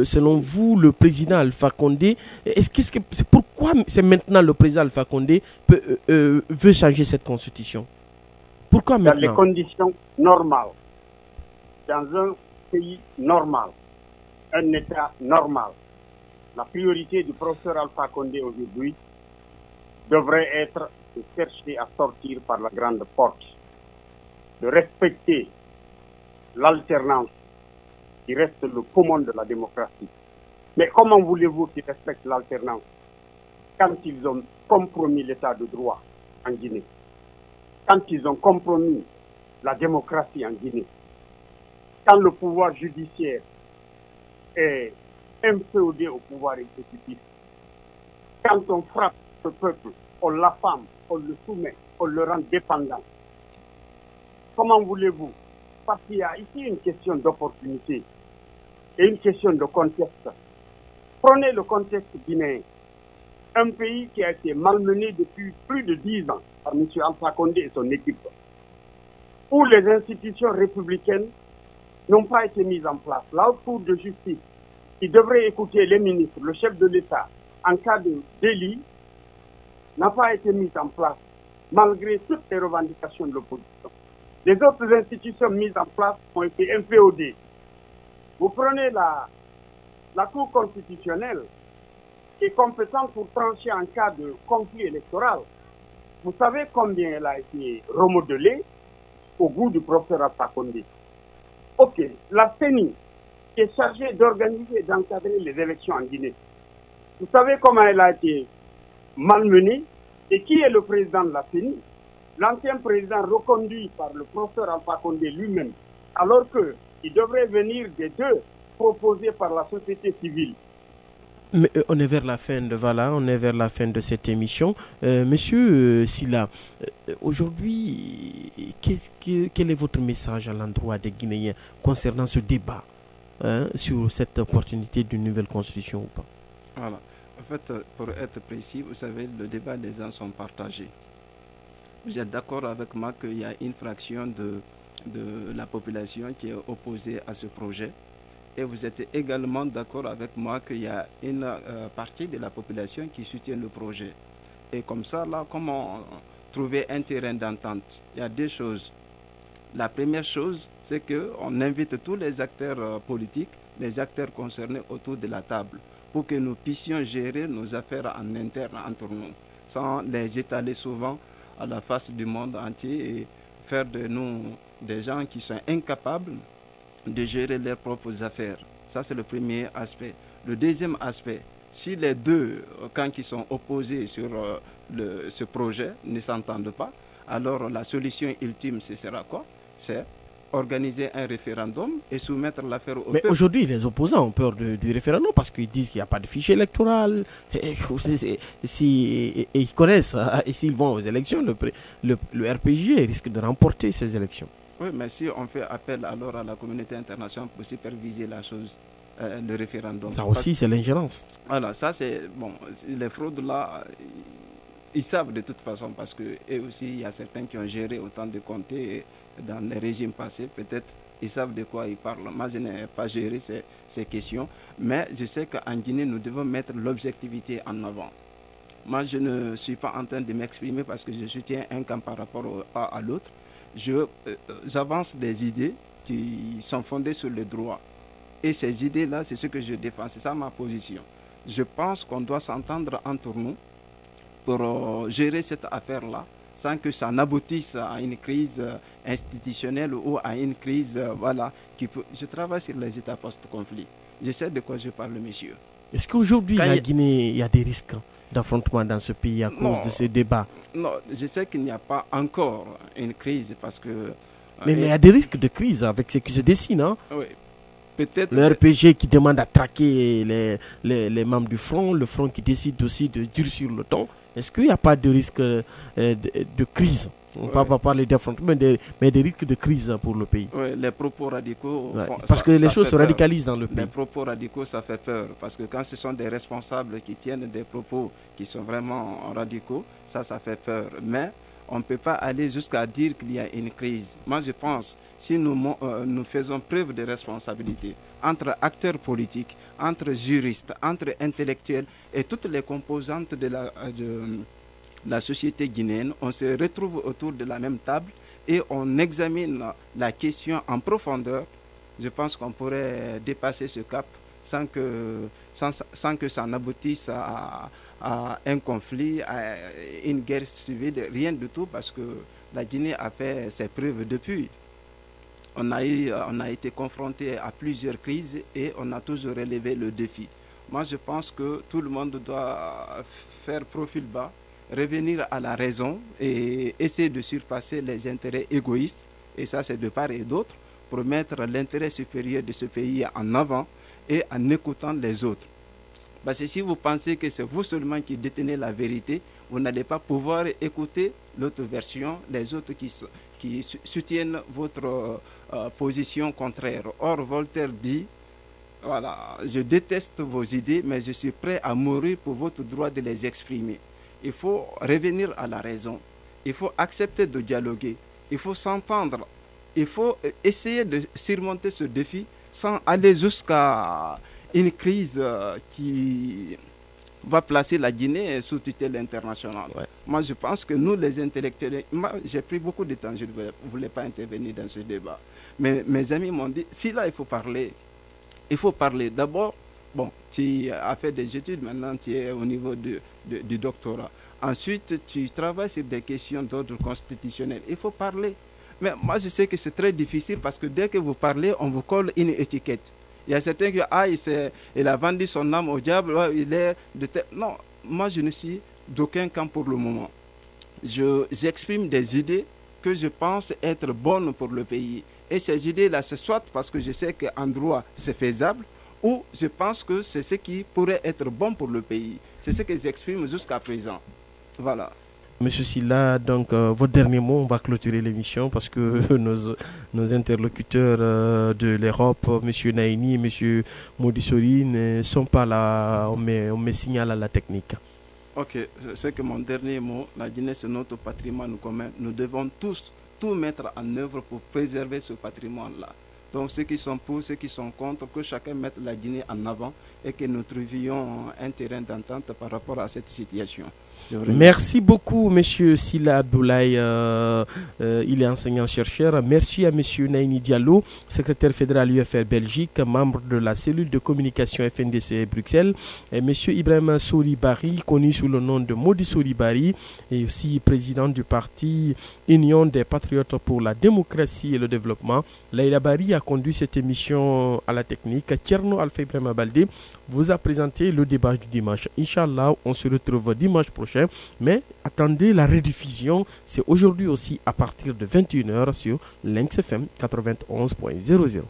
selon vous, le président Alpha Condé, c'est pourquoi c'est maintenant le président Alpha Condé veut changer cette constitution? Pourquoi maintenant? Dans les conditions normales, dans un pays normal, un État normal, la priorité du professeur Alpha Condé aujourd'hui devrait être de chercher à sortir par la grande porte, de respecter l'alternance qui reste le poumon de la démocratie. Mais comment voulez-vous qu'ils respectent l'alternance quand ils ont compromis l'état de droit en Guinée, quand ils ont compromis la démocratie en Guinée, quand le pouvoir judiciaire est inféodé au pouvoir exécutif, quand on frappe ce peuple, on l'affame, on le soumet, on le rend dépendant. Comment voulez-vous? Parce qu'il y a ici une question d'opportunité et une question de contexte. Prenez le contexte guinéen, un pays qui a été malmené depuis plus de 10 ans par M. Alpha Condé et son équipe, où les institutions républicaines n'ont pas été mises en place. La Haute Cour de justice, qui devrait écouter les ministres, le chef de l'État, en cas de délit, n'a pas été mise en place, malgré toutes les revendications de l'opposition. Les autres institutions mises en place ont été inféodées. Vous prenez la Cour constitutionnelle, qui est compétente pour trancher en cas de conflit électoral. Vous savez combien elle a été remodelée au goût du professeur Alpha Condé. Ok, la CENI, qui est chargée d'organiser et d'encadrer les élections en Guinée. Vous savez comment elle a été malmenée? Et qui est le président de la CENI? L'ancien président reconduit par le professeur Alpha Condé lui-même, alors qu'il devrait venir des 2 proposés par la société civile. Mais on est vers la fin de cette émission. Monsieur Silla, aujourd'hui, quel est votre message à l'endroit des Guinéens concernant ce débat sur cette opportunité d'une nouvelle constitution ou pas? Voilà. En fait, pour être précis, vous savez, le débat des gens sont partagés. Vous êtes d'accord avec moi qu'il y a une fraction de la population qui est opposée à ce projet. Et vous êtes également d'accord avec moi qu'il y a une partie de la population qui soutient le projet. Et comme ça, là, comment trouver un terrain d'entente? Il y a 2 choses. La première chose, c'est qu'on invite tous les acteurs politiques, les acteurs concernés autour de la table, pour que nous puissions gérer nos affaires en interne entre nous, sans les étaler souvent à la face du monde entier et faire de nous des gens qui sont incapables de gérer leurs propres affaires. Ça, c'est le premier aspect. Le deuxième aspect, si les 2 camps qui sont opposés sur ce projet ne s'entendent pas, alors la solution ultime, ce sera quoi? C'est organiser un référendum et soumettre l'affaire au peuple. Mais aujourd'hui, les opposants ont peur du référendum parce qu'ils disent qu'il n'y a pas de fichier électoral. Et ils connaissent, et s'ils vont aux élections, le RPJ risque de remporter ces élections. Oui, mais si on fait appel alors à la communauté internationale pour superviser la chose, le référendum. Ça aussi, c'est l'ingérence. Voilà, ça c'est... Bon, les fraudes là, ils savent de toute façon parce que eux aussi, il y a certains qui ont géré autant de comtés dans les régimes passés. Peut-être ils savent de quoi ils parlent. Moi, je n'ai pas géré ces questions. Mais je sais qu'en Guinée, nous devons mettre l'objectivité en avant. Moi, je ne suis pas en train de m'exprimer parce que je soutiens un camp par rapport à l'autre. J'avance des idées qui sont fondées sur le droit. Et ces idées-là, c'est ce que je défends. C'est ça ma position. Je pense qu'on doit s'entendre entre nous pour gérer cette affaire-là sans que ça n'aboutisse à une crise institutionnelle ou à une crise, Je travaille sur les états post-conflit. Je sais de quoi je parle, monsieur. Est-ce qu'aujourd'hui, la Guinée, il y a des risques d'affrontement dans ce pays à cause de ces débats? Non, je sais qu'il n'y a pas encore une crise parce que... Mais il y a des risques de crise avec ce qui se dessine, hein? Oui. Peut-être le RPG qui demande à traquer les membres du front, le front qui décide aussi de durcir le ton. Est-ce qu'il n'y a pas de risque de crise? On ne peut pas parler d'affrontement, mais des risques de crise pour le pays. Oui, les propos radicaux... parce que les choses se radicalisent dans le pays. Les propos radicaux, ça fait peur. Parce que quand ce sont des responsables qui tiennent des propos qui sont vraiment radicaux, ça fait peur. Mais on ne peut pas aller jusqu'à dire qu'il y a une crise. Moi, je pense, si nous faisons preuve de responsabilité entre acteurs politiques, entre juristes, entre intellectuels et toutes les composantes de la société guinéenne, on se retrouve autour de la même table et on examine la question en profondeur, je pense qu'on pourrait dépasser ce cap sans que ça n'aboutisse à un conflit, à une guerre civile, rien du tout, parce que la Guinée a fait ses preuves depuis. On a été confronté à plusieurs crises et on a toujours relevé le défi. Moi, je pense que tout le monde doit faire profil bas, revenir à la raison et essayer de surpasser les intérêts égoïstes, et ça c'est de part et d'autre, pour mettre l'intérêt supérieur de ce pays en avant et en écoutant les autres. Parce que si vous pensez que c'est vous seulement qui détenez la vérité, vous n'allez pas pouvoir écouter l'autre version, les autres qui soutiennent votre position contraire. Or, Voltaire dit, voilà, je déteste vos idées, mais je suis prêt à mourir pour votre droit de les exprimer. Il faut revenir à la raison. Il faut accepter de dialoguer. Il faut s'entendre. Il faut essayer de surmonter ce défi sans aller jusqu'à une crise qui va placer la Guinée sous tutelle internationale. Ouais. Moi, je pense que nous, les intellectuels, j'ai pris beaucoup de temps, je ne voulais pas intervenir dans ce débat. Mais mes amis m'ont dit, si là, il faut parler. D'abord, bon, tu as fait des études, maintenant tu es au niveau du doctorat. Ensuite, tu travailles sur des questions d'ordre constitutionnel. Il faut parler. Mais moi, je sais que c'est très difficile parce que dès que vous parlez, on vous colle une étiquette. Il y a certains qui disent, il a vendu son âme au diable, il est de tel... Non, moi, je ne suis d'aucun camp pour le moment. J'exprime des idées que je pense être bonnes pour le pays. Et ces idées-là, c'est soit parce que je sais qu'en droit, c'est faisable, ou je pense que c'est ce qui pourrait être bon pour le pays. C'est ce que j'exprime jusqu'à présent. Voilà. Monsieur Sylla, donc votre dernier mot, on va clôturer l'émission parce que nos interlocuteurs de l'Europe, Monsieur Naini et Monsieur Modissori, ne sont pas là. On met signal à la technique. Ok, c'est que mon dernier mot, la Guinée c'est notre patrimoine commun. Nous devons tous tout mettre en œuvre pour préserver ce patrimoine-là. Donc ceux qui sont pour, ceux qui sont contre, que chacun mette la Guinée en avant et que nous trouvions un terrain d'entente par rapport à cette situation. Merci beaucoup, Monsieur Sylla Abdoulaye. Il est enseignant-chercheur. Merci à Monsieur Naini Diallo, secrétaire fédéral UFR Belgique, membre de la cellule de communication FNDC Bruxelles. Et Monsieur Ibrahim Soulibari, connu sous le nom de Modi Soulibari, et aussi président du parti Union des Patriotes pour la démocratie et le développement. Laïla Bari a conduit cette émission à la technique. Tierno Alpha Ibrahim Baldé vous a présenté le débat du dimanche. Inch'Allah, on se retrouve dimanche prochain. Mais attendez la rediffusion, c'est aujourd'hui aussi à partir de 21h sur Lynx FM 91.00.